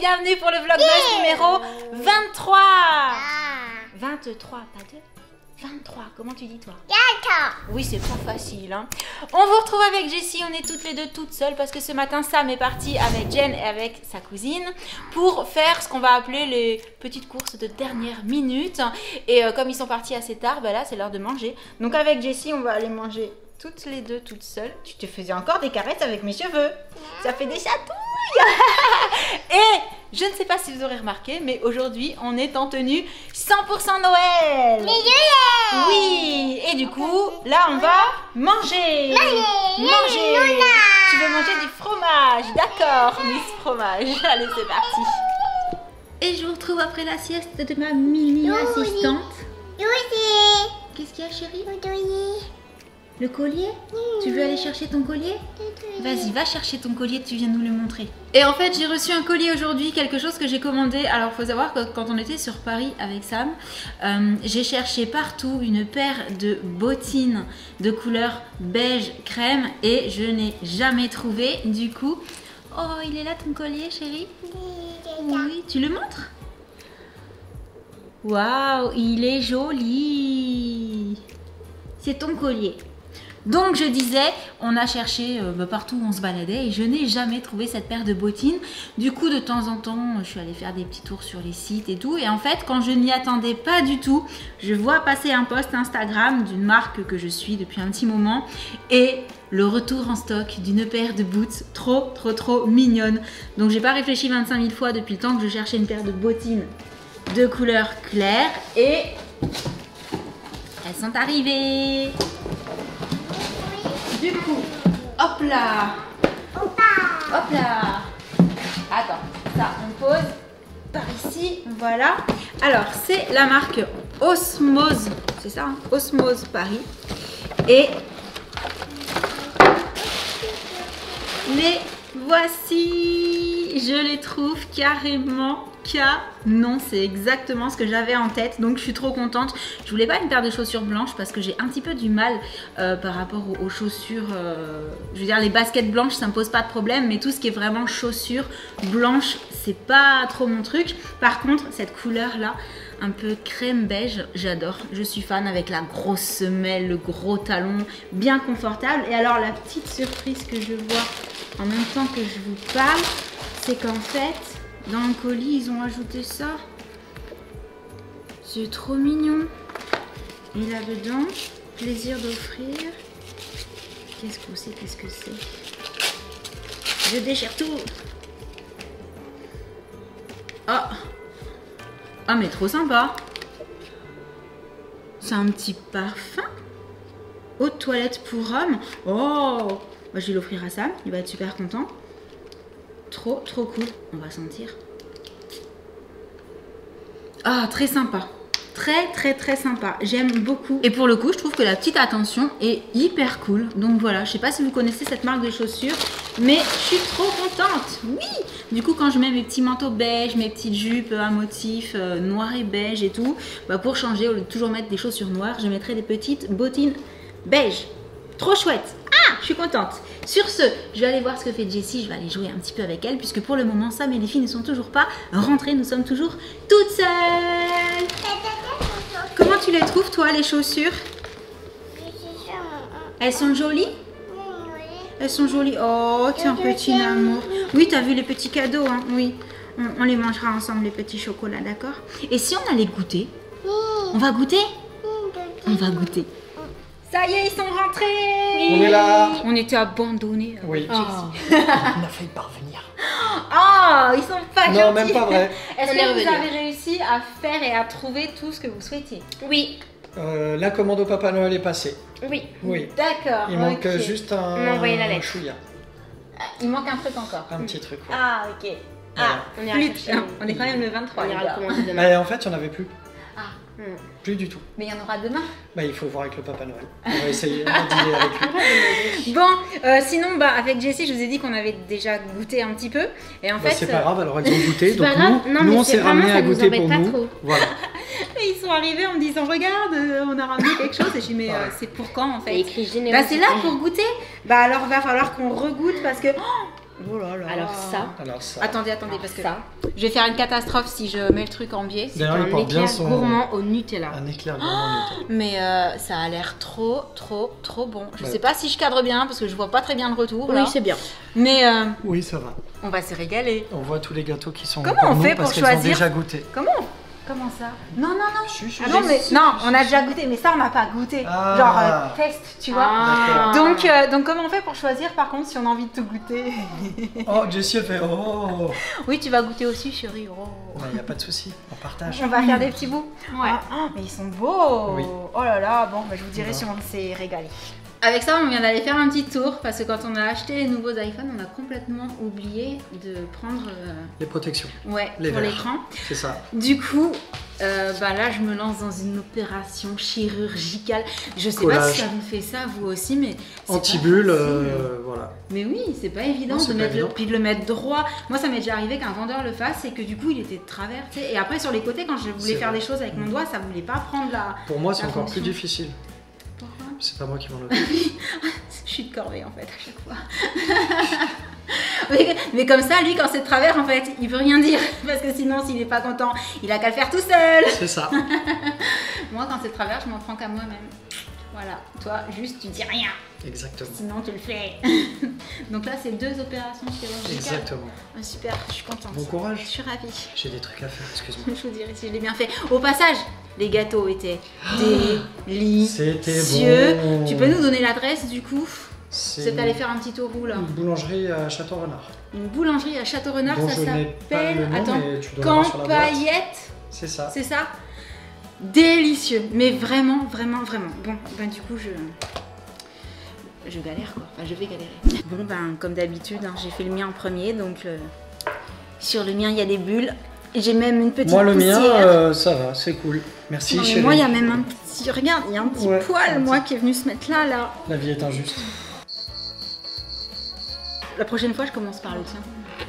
bienvenue pour le Vlogmas numéro 23. 23, pas 2 23, comment tu dis toi? Oui, c'est pas facile, hein. On vous retrouve avec Jessie, on est toutes les deux toutes seules parce que ce matin Sam est parti avec Jen et avec sa cousine pour faire ce qu'on va appeler les petites courses de dernière minute. Et comme ils sont partis assez tard, bah là c'est l'heure de manger. Donc avec Jessie, on va aller manger toutes les deux toutes seules. Tu te faisais encore des caresses avec mes cheveux. Ça fait des chatouilles. Et je ne sais pas si vous aurez remarqué, mais aujourd'hui on est en tenue 100% Noël. Oui. Et du coup, là on va manger. Manger. Tu veux manger du fromage? D'accord, Miss Fromage. Allez, c'est parti. Et je vous retrouve après la sieste de ma mini assistante. Qu'est-ce qu'il y a, chérie? Le collier? Tu veux aller chercher ton collier? Vas-y, va chercher ton collier, tu viens nous le montrer. Et en fait, j'ai reçu un collier aujourd'hui, quelque chose que j'ai commandé. Alors, il faut savoir que quand on était sur Paris avec Sam, j'ai cherché partout une paire de bottines de couleur beige crème et je n'ai jamais trouvé. Du coup, oh, il est là ton collier, chérie? Oui, tu le montres? Waouh, il est joli. C'est ton collier. Donc je disais, on a cherché partout où on se baladait et je n'ai jamais trouvé cette paire de bottines. Du coup, de temps en temps, je suis allée faire des petits tours sur les sites et tout. Et en fait, quand je n'y attendais pas du tout, je vois passer un post Instagram d'une marque que je suis depuis un petit moment. Et le retour en stock d'une paire de boots trop mignonne. Donc j'ai pas réfléchi 25 000 fois depuis le temps que je cherchais une paire de bottines de couleur claire. Et elles sont arrivées. Du coup, hop là. Hop là. Attends, ça on pose par ici, voilà. Alors, c'est la marque Osmose, c'est ça, hein? Osmose Paris. Et les voici, je les trouve carrément canon, c'est exactement ce que j'avais en tête, donc je suis trop contente. Je voulais pas une paire de chaussures blanches parce que j'ai un petit peu du mal par rapport aux chaussures, je veux dire les baskets blanches ça me pose pas de problème, mais tout ce qui est vraiment chaussures blanches c'est pas trop mon truc. Par contre cette couleur là un peu crème beige, j'adore, je suis fan, avec la grosse semelle, le gros talon, bien confortable. Et alors la petite surprise que je vois en même temps que je vous parle, c'est qu'en fait dans le colis, ils ont ajouté ça. C'est trop mignon. Et là-dedans, plaisir d'offrir. Qu'est-ce que c'est? Qu'est-ce que c'est? Je déchire tout. Ah. Ah, mais trop sympa. C'est un petit parfum. Eau de toilette pour homme. Oh. Moi, je vais l'offrir à Sam. Il va être super content. Trop cool, on va sentir. Ah, très sympa, très sympa, j'aime beaucoup. Et pour le coup, je trouve que la petite attention est hyper cool. Donc voilà, je sais pas si vous connaissez cette marque de chaussures, mais je suis trop contente. Oui. Du coup, quand je mets mes petits manteaux beige, mes petites jupes à motifs noir et beige et tout, bah pour changer, au lieu de toujours mettre des chaussures noires, je mettrai des petites bottines beige. Trop chouette. Ah, je suis contente. Sur ce, je vais aller voir ce que fait Jessie, je vais aller jouer un petit peu avec elle, puisque pour le moment, Sam et les filles ne sont toujours pas rentrées, nous sommes toujours toutes seules. Comment tu les trouves, toi, les chaussures? Elles sont jolies? Elles sont jolies. Oh, t'es un petit amour. Oui, t'as vu les petits cadeaux, hein? Oui. On les mangera ensemble, les petits chocolats, d'accord? Et si on allait goûter? On va goûter? On va goûter. Ça y est, ils sont rentrés. On est là. On était abandonnés. Oui. Oh. On a failli parvenir. Oh, ils sont pas gentils. Non, même pas vrai. Est-ce que vous avez réussi à faire et à trouver tout ce que vous souhaitiez? Oui. La commande au Papa Noël est passée. Oui. Oui. D'accord. Il manque juste un chouïa. Il manque un truc encore. Un petit truc. Ouais. Ah, ok. Voilà. On est quand même le 23. On ira le commander demain. Mais en fait, il n'y en avait plus. Ah. Plus du tout. Mais il y en aura demain. Bah, il faut voir avec le Papa Noël. On va essayer de dealer avec lui. Bon, sinon, bah, avec Jessie, je vous ai dit qu'on avait déjà goûté un petit peu. Et en fait, c'est pas grave, alors elles ont goûté. Donc non, nous mais on s'est ramené à goûter pour nous. Trop. Voilà. Et ils sont arrivés en me disant, regarde, on a ramené quelque chose. Et je dis, mais c'est pour quand en fait? écrit Bah, c'est là pour goûter. Bah alors va falloir qu'on regoute parce que Oh là là. Alors ça. Attendez, parce que ça. je vais faire une catastrophe si je mets le truc en biais. D'ailleurs, il Un porte bien éclair son... gourmand au Nutella. Un éclair gourmand au Nutella. Mais ça a l'air trop bon. Je sais pas si je cadre bien parce que je vois pas très bien le retour. Là. Oui, c'est bien. Mais Oui, ça va. on va se régaler. On voit tous les gâteaux qui sont Comment on nous fait parce pour qu'elles ont choisir déjà goûté. Comment ça? Non. Chut, Ah non, mais non, on a déjà goûté, mais ça on n'a pas goûté. Ah. Genre test, tu vois. Ah. Donc comment on fait pour choisir par contre si on a envie de tout goûter? Oh, Jessie a fait oh. Oui, tu vas goûter aussi, chérie. Oh. Il n'y a pas de souci, on partage. On va faire des petits bouts. Ouais. Mais ils sont beaux. Oui. Oh là là, bon, je vous dirai si on s'est régalé. Avec ça, on vient d'aller faire un petit tour parce que quand on a acheté les nouveaux iPhones, on a complètement oublié de prendre Les protections, pour les verres. l'écran. C'est ça. Du coup, là, je me lance dans une opération chirurgicale. Je sais pas Collage. si ça vous fait ça, vous aussi, mais c'est pas Anti-bulle, facile. voilà. Mais oui, c'est pas évident Non, c'est de pas mettre évident. puis de le mettre droit. Moi, ça m'est déjà arrivé qu'un vendeur le fasse et que du coup, il était de travers. Tu sais. Et après, sur les côtés, quand je voulais C'est faire vrai. des choses avec mon doigt, ça voulait pas prendre la. Pour moi, c'est La encore plus fonction. difficile. Pourquoi? C'est pas moi qui m'en occupe. Je suis de corvée en fait à chaque fois. mais comme ça, lui, quand c'est de travers, en fait, il peut rien dire parce que sinon, s'il est pas content, il a qu'à le faire tout seul. C'est ça. Moi, quand c'est de travers, je m'en prends qu'à moi-même. Voilà, toi, juste tu dis rien, Exactement. sinon tu le fais. Donc là, c'est 2 opérations chirurgicales. Exactement. Ah, super, je suis contente. Bon courage. Je suis ravie. J'ai des trucs à faire, excuse-moi. Je vous dirai si je l'ai bien fait. Au passage, les gâteaux étaient C'était délicieux. bon. Tu peux nous donner l'adresse du coup? C'est C'est allé faire un petit tour où là? une boulangerie à Château-Renard. Une boulangerie à Château-Renard, Dont ça je n'ai pas le s'appelle. nom, Attends, mais tu dois l'avoir sur la boîte. Campaillette, C'est ça. c'est ça? Délicieux, mais vraiment. Bon, du coup, je galère quoi. Enfin, je vais galérer. Bon, comme d'habitude, hein, j'ai fait le mien en premier, donc sur le mien, il y a des bulles. J'ai même une petite Moi, le poussière. mien, ça va, c'est cool. Merci, Non, mais chérie. moi, il y a même un petit. Regarde, il y a un petit Ouais, poil, un moi, petit- qui est venu se mettre là. La vie est injuste. La prochaine fois, je commence par le tien.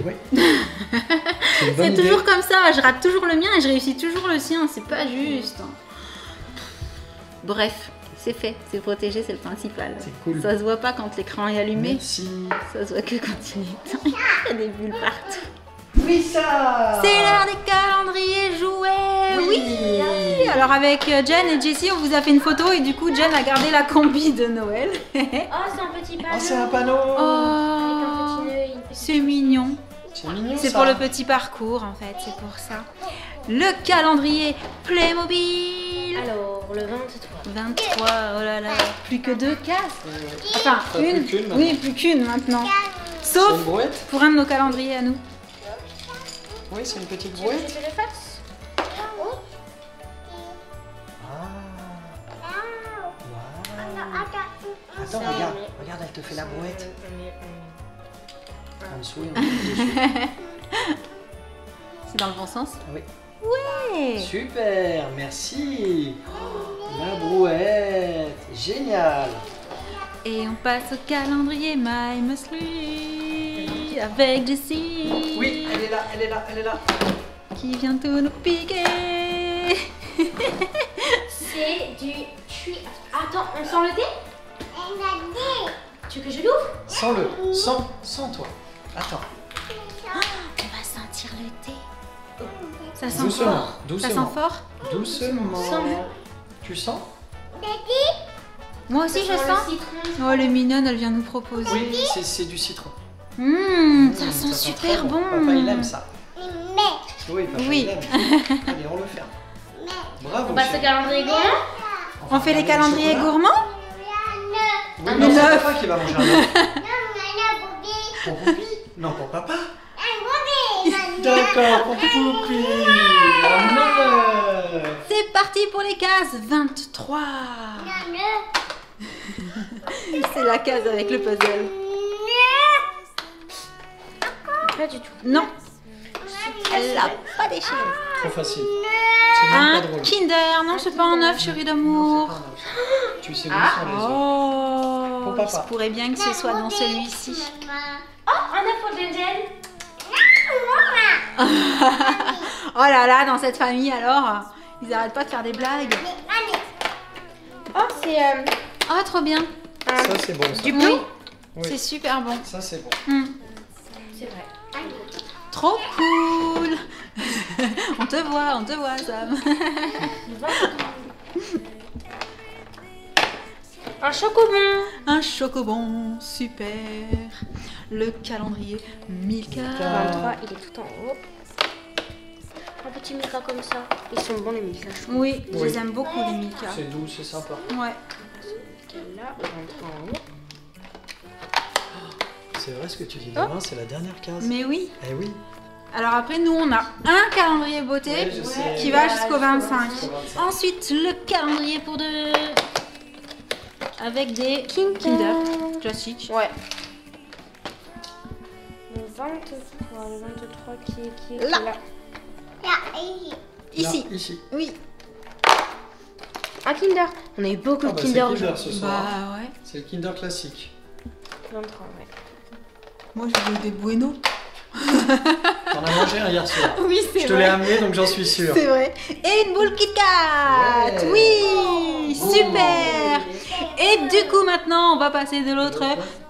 Oui. C'est une bonne C'est idée. toujours comme ça, je rate toujours le mien et je réussis toujours le sien, c'est pas juste. Bref, c'est fait, c'est protégé, c'est le principal. C'est cool. Ça se voit pas quand l'écran est allumé, Merci. ça se voit que quand il est éteint. Il y a des bulles partout. Oui, ça. C'est l'heure des calendriers jouets. Oui. Alors avec Jen et Jessie, on vous a fait une photo et du coup Jen a gardé la combi de Noël. Oh, c'est un petit panneau. Oh, c'est un panneau. Avec un Oh, petit œil. c'est mignon. C'est mignon, C'est ça. pour le petit parcours en fait, c'est pour ça. Le calendrier Playmobil. Alors, le 23. 23, oh là là, plus que 2 cases. Enfin, T'as plus une. qu'une, maintenant. Oui, plus qu'une maintenant. C'est Sauf une brouette. pour un de nos calendriers à nous. Oui, c'est une petite Tu veux que brouette. je le fasse? Oh. Ah. Wow. Attends, regarde, elle te fait la brouette. En dessous, et en dessus. C'est dans le bon sens. Oui. Ouais. Super, merci. La brouette, génial. Et on passe au calendrier My Muesli avec Jessie. Oui, elle est là. Qui vient tout nous piquer. C'est du cuir. Attends, on sent le thé? Tu veux que je l'ouvre? Sens-le, sens toi. Attends, On va sentir le thé. Ça sent doucement, fort. Ça doucement. sent fort. Doucement. Sens. Tu sens? Moi aussi je Ça sent sens. le citron. Oh, elle est mignonne, elle vient nous proposer. Oui, c'est du citron. Ça sent très super bon. Papa, il aime ça. Oui, papa, Oui. il aime. Allez, on le fait. Bravo. On passe au chérie. calendrier gourmand. On fait les calendriers gourmands. Oui, Un non, c'est œuf. papa qui va manger un œuf. Pour Poupi? Non, pour papa. D'accord, pour Poupi. Un œuf. C'est parti pour les cases 23. C'est la case avec le puzzle. Pas du tout. Non, elle l'a pas déchiré. Trop facile. C'est même Un pas drôle. Kinder, non, c'est pas un œuf, chérie d'amour. Non, c'est pas un œuf. Tu sais où sont les œufs. Oh, Pour il papa. se pourrait bien que ce soit dans celui-ci. Oh, un œuf pour Jenjen. Oh là là, dans cette famille alors, ils arrêtent pas de faire des blagues. Oh, c'est Oh, trop bien. Ça, c'est bon. Ça. Du Oui. C'est super bon. Ça, c'est bon. Hmm. c'est vrai. Trop cool. On te voit, Sam. Un chocobon. Un chocobon, super. Le calendrier Milka. 23, il est tout en haut. Un petit Milka comme ça. Ils sont bons les Milka. Oui, je Oui. les aime beaucoup les Milka. C'est doux, c'est sympa. Ouais. Là, 23 en haut. C'est vrai ce que tu dis. Demain, c'est la dernière case. Mais oui. Eh oui. Alors après, nous, on a un calendrier beauté Ouais, je sais. qui va jusqu'au 25. Jusqu'au 25. Ensuite, le calendrier pour deux. Avec des Kinder classiques. Ouais. Le 23 qui est Là. Ici. Là, ici. Oui. Un Kinder. On a eu beaucoup Ah de bah, Kinder c'est Kinder aujourd'hui. ce soir. Bah ouais. C'est le Kinder classique. 23, ouais. Moi, je veux des Bueno. T'en as mangé un hier soir. Oui, c'est Je te l'ai amené, donc j'en suis sûre. C'est vrai. Et une boule Kit Kat. Ouais. Oui, Bon. super. Et du coup, maintenant, on va passer de l'autre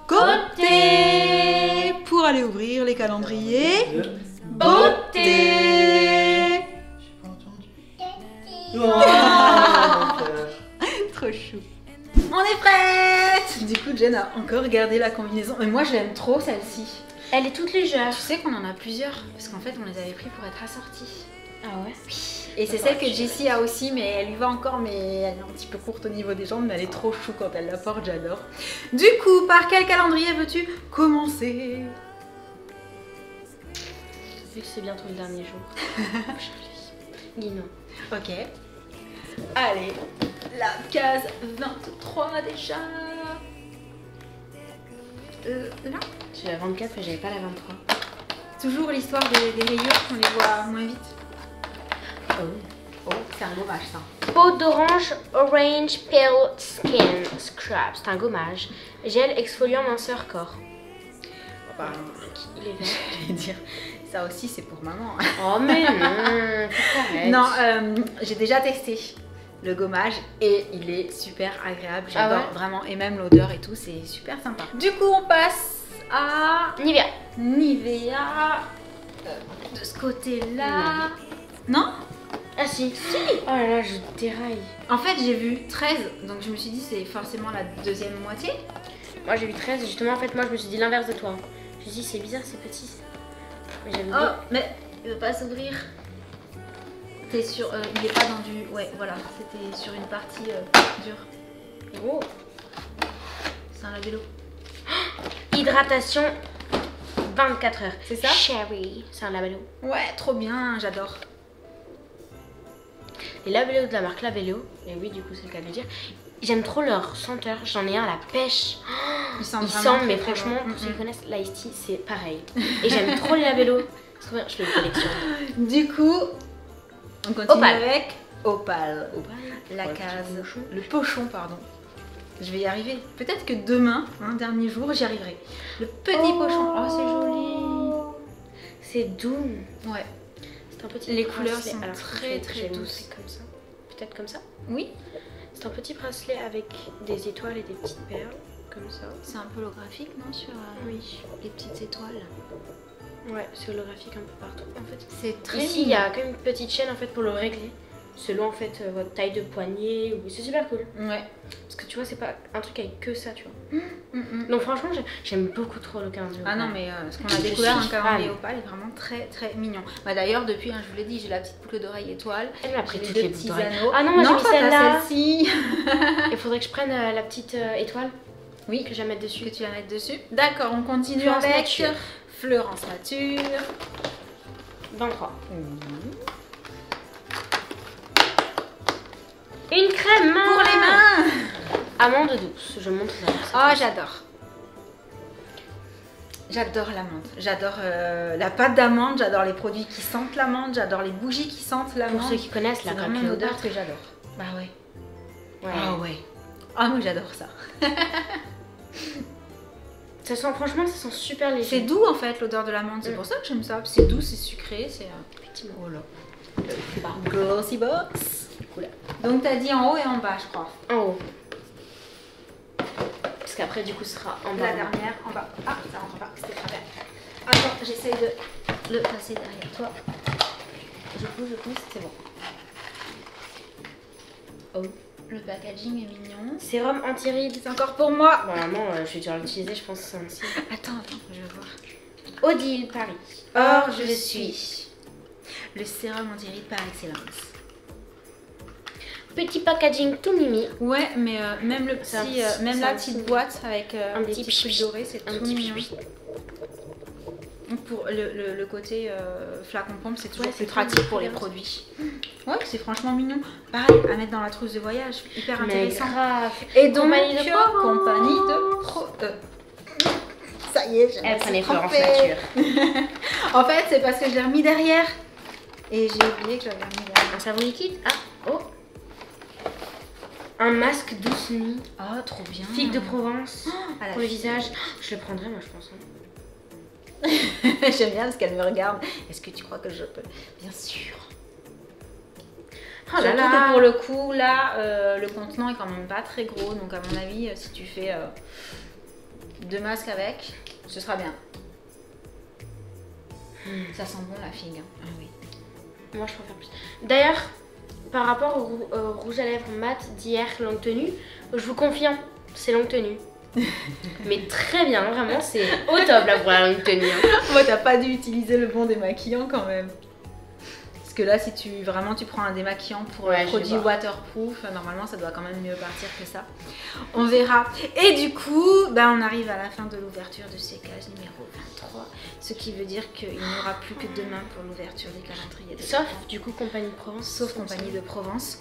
côté pour aller ouvrir les calendriers. Beauté. J'ai pas entendu. Oh, Trop chou. On est prête. Du coup, Jen a encore gardé la combinaison. Mais moi, je l'aime trop, celle-ci. Elle est toute légère. Tu sais qu'on en a plusieurs, parce qu'en fait, on les avait pris pour être assortis. Ah ouais. Et c'est celle que Jessie a aussi, mais elle lui va encore, mais elle est un petit peu courte au niveau des jambes, mais elle est trop chou quand elle la porte, j'adore. Du coup, par quel calendrier veux-tu commencer? Vu que c'est bientôt le dernier jour. Guinon. Ok. Allez, la case 23 déjà. Là. J'ai la 24 mais j'avais pas la 23. Toujours l'histoire des rayures, qu'on les voit moins vite. Oh. Oh, c'est un gommage ça. Peau d'orange, orange pale skin scrub. C'est un gommage. Gel exfoliant minceur corps. Bah, Il est vert. j'allais dire, ça aussi c'est pour maman. Oh mais non. faut t'arrêter. Non, j'ai déjà testé le gommage et il est super agréable. J'adore Ah ouais vraiment, et même l'odeur et tout, c'est super sympa. Du coup, on passe à Nivea. Nivea. De ce côté-là. Non? Ah si. Oh là là, je déraille. En fait, j'ai vu 13, donc je me suis dit c'est forcément la deuxième moitié. Moi j'ai vu 13 et justement en fait moi je me suis dit l'inverse de toi. Je me suis dit c'est bizarre, c'est petit. Mais j'avais Oh, mais il veut pas s'ouvrir. T'es sur, il est pas dans du, ouais, voilà, c'était sur une partie dure. Oh. C'est un labello. Hydratation 24 heures. C'est ça? Cherry. C'est un labello. Ouais, trop bien, j'adore. Les labellos de la marque Labello, et oui du coup c'est le cas de le dire, j'aime trop leur senteur, j'en ai un à la pêche. Ils sentent Ils vraiment sentent, très, mais très franchement, bon. pour ceux qui connaissent, l'Ice Tea c'est pareil. Et j'aime trop les labellos, c'est trop bien, je les collectionne. Du coup, on continue Opale. avec Opale. La Ouais, case, petit pochon. le pochon, pardon. Je vais y arriver. Peut-être que demain, un dernier jour, j'y arriverai. Le petit pochon. Oh, c'est joli. C'est doux. Ouais. C'est un petit Les couleurs bracelet. sont Alors, très, très j'aime douces. aussi comme ça. Peut-être comme ça. Oui. C'est un petit bracelet avec des étoiles et des petites perles, comme ça. C'est un peu holographique, non, sur Oui. les petites étoiles. Ouais, c'est holographique un peu partout. En fait, C'est très ici il y mignon. a quand même une petite chaîne en fait pour le régler, selon en fait votre taille de poignet. Ou... C'est super cool. Ouais. Parce que tu vois, c'est pas un truc avec que ça, tu vois. Donc franchement, j'aime beaucoup trop le calendrier. Ah non, mais ce qu'on a Je découvert, un suis calendrier fan. Opale est vraiment très très mignon. Bah, d'ailleurs, depuis, je vous l'ai dit, j'ai la petite boucle d'oreille étoile. Elle m'a pris J'ai toutes les les deux petits boucles d'oreilles. anneaux. Ah non, moi j'ai mis toi, t'as celle-là. celle-ci. Il faudrait que je prenne la petite étoile Oui, que je vais mettre dessus. que tu vas mettre dessus. D'accord, on continue Fleurance avec nature. Fleurance nature. 23. Une crème main. Pour les mains. Amande douce, je montre ça. Oh, j'adore. J'adore l'amande. J'adore la pâte d'amande, j'adore les produits qui sentent l'amande, j'adore les bougies qui sentent l'amande. Pour ceux qui connaissent C'est la vraiment une crème odeur que j'adore. Bah ouais. Ouais. Ah ouais. Ah moi j'adore ça. Ça sent, franchement, ça sent super léger. C'est doux en fait l'odeur de l'amande, c'est pour ça que j'aime ça. C'est doux, c'est sucré, c'est... Effectivement. Oh là. Glossy box. Cool. Donc t'as dit en haut et en bas je crois. En haut. Parce qu'après, du coup, ce sera en bas. La dernière en bas. Ah, ça rentre pas, c'était pas bien. Attends, j'essaye de le passer derrière toi. Je pousse, c'est bon. Oh, le packaging est mignon. Sérum anti-rides. C'est encore pour moi. Bon, maman, je vais déjà l'utiliser, je pense que c'est un signe. Attends, je vais voir. Odile Paris. Or, je suis le sérum anti-rides par excellence. Petit packaging tout mimi. Ouais, mais même le petit, même la petite boîte avec un des petit petits trucs dorés, c'est tout mignon. pipi. Pour le côté flacon pompe, c'est toujours Ouais, plus c'est pratique trop pour les bien. produits. Ouais, c'est franchement mignon. Pareil, à mettre dans la trousse de voyage, hyper intéressant. Grave. Et donc, Compagnie de Provence. compagnie de pro. Ça y est, j'ai Elle prenait trompée. Florence Nature. En fait, c'est parce que je l'ai remis derrière. Et j'ai oublié que j'avais remis derrière. Un savon liquide. Ah, oh. Un masque douce nuit. Oh, trop bien. Figue de Provence. À la Pour le figue. visage. Je le prendrai, moi, je pense. J'aime bien parce qu'elle me regarde. Est-ce que tu crois que je peux? Bien sûr. Oh là Surtout là. que pour le coup, là, le contenant est quand même pas très gros. Donc à mon avis, si tu fais 2 masques avec, ce sera bien. Ça sent bon la figue. Hein. Ah oui. Moi, je préfère plus. D'ailleurs, par rapport au rouge à lèvres mat d'hier, longue tenue, je vous confirme, c'est longue tenue. Mais très bien, vraiment, c'est au top là pour la longue tenue. Hein. Moi, t'as pas dû utiliser le bon démaquillant quand même. Parce que là, si tu prends un démaquillant pour Ouais, un je produit vais voir. waterproof, normalement, ça doit quand même mieux partir que ça. On verra. Et du coup, on arrive à la fin de l'ouverture de sécage numéro 23. Ce qui veut dire qu'il n'y aura plus que demain pour l'ouverture des calendriers. Sauf, du coup, Compagnie de Provence. Sauf Compagnie de Provence.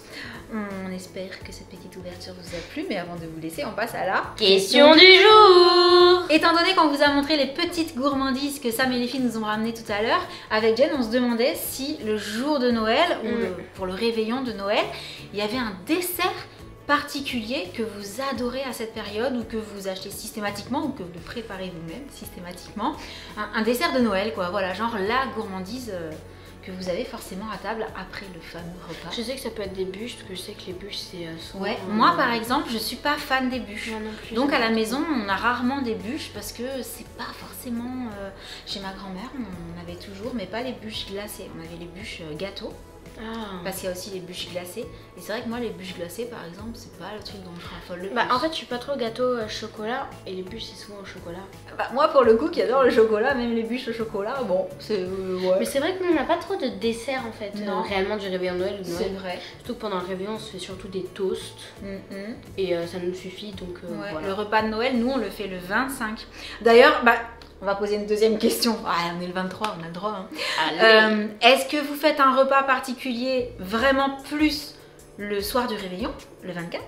On espère que cette petite ouverture vous a plu, mais avant de vous laisser, on passe à la Question du jour. Étant donné qu'on vous a montré les petites gourmandises que Sam et les filles nous ont ramenées tout à l'heure, avec Jen, on se demandait si le jour de Noël, ou pour le réveillon de Noël, il y avait un dessert particulier que vous adorez à cette période ou que vous achetez systématiquement ou que vous préparez vous-même systématiquement. Un dessert de Noël, quoi. Voilà, genre la gourmandise que vous avez forcément à table après le fameux repas. Je sais que ça peut être des bûches, parce que je sais que les bûches, c'est souvent... Ouais, moi par exemple, je suis pas fan des bûches. Moi non plus, Donc à la j'aime maison, on a rarement des bûches parce que c'est pas forcément... chez ma grand-mère, on avait toujours, mais pas les bûches glacées. On avait les bûches gâteaux. Ah. Parce qu'il y a aussi les bûches glacées. Et c'est vrai que moi, les bûches glacées, par exemple, c'est pas le truc dont je raffole le plus. Bah en fait, je suis pas trop gâteau chocolat, et les bûches, c'est souvent au chocolat. Bah, moi, pour le coup, qui adore le chocolat, même les bûches au chocolat, bon, c'est... ouais. Mais c'est vrai que nous, on n'a pas trop de dessert en fait, Non. réellement du réveillon de Noël ou de C'est Noël. vrai. Surtout que pendant le réveillon, on se fait surtout des toasts, Mhm. et ça nous suffit, donc Ouais, voilà. le repas de Noël, nous, on le fait le 25. D'ailleurs, on va poser une deuxième question. Ah, on est le 23, on a le droit. Hein. Allez. Est-ce que vous faites un repas particulier vraiment plus le soir du réveillon, le 24 ?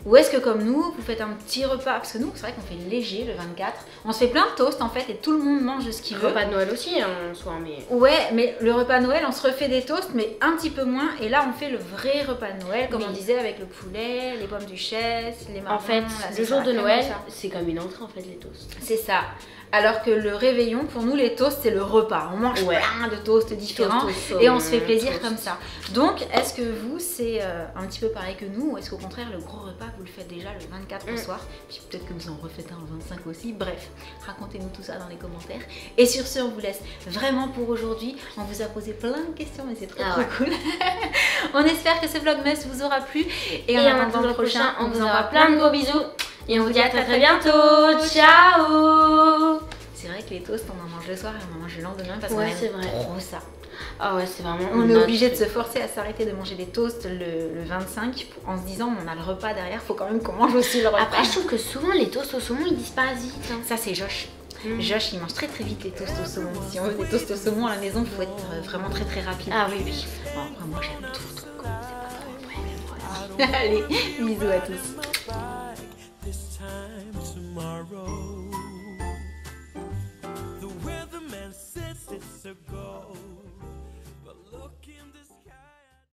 Ou est-ce que comme nous, vous faites un petit repas ? Parce que nous, c'est vrai qu'on fait léger le 24. On se fait plein de toasts en fait et tout le monde mange ce qu'il Le veut. repas de Noël aussi, hein, en soi, mais... Ouais, mais le repas de Noël, on se refait des toasts, mais un petit peu moins. Et là, on fait le vrai repas de Noël, comme Oui. on disait, avec le poulet, les pommes duchesse, les marrons. En fait, la le sauce jour à la de crème, Noël, tout ça. c'est comme une entrée en fait, les toasts. C'est ça. Alors que le réveillon, pour nous, les toasts, c'est le repas. On mange Ouais. plein de toasts différents Toast au et on se fait saumon, plaisir toast. comme ça. Donc, est-ce que vous, c'est un petit peu pareil que nous ou est-ce qu'au contraire, le gros repas, vous le faites déjà le 24 au soir? Puis peut-être que vous en refaites un le 25 aussi. Bref, racontez-nous tout ça dans les commentaires. Et sur ce, on vous laisse vraiment pour aujourd'hui. On vous a posé plein de questions, mais c'est trop cool. On espère que ce vlogmas vous aura plu. Et en attendant le prochain, on vous envoie plein de gros bisous. Et on vous dit à très très bientôt. Ciao. C'est vrai que les toasts, on en mange le soir et on en mange le lendemain parce qu'on Ouais, aime c'est vrai. trop ça. Ah ouais, c'est vraiment... On est notre obligé de truc. se forcer à s'arrêter de manger des toasts le 25 en se disant on a le repas derrière, faut quand même qu'on mange aussi le repas. Après, je trouve que souvent les toasts au saumon ils disparaissent vite. Hein. Ça c'est Josh. Josh il mange très très vite les toasts au saumon. Si on veut des toasts au saumon à la maison, il faut être vraiment très très rapide. Ah oui, oui. Bon, après moi j'aime tout, donc c'est pas trop un problème. Allez, bisous à tous.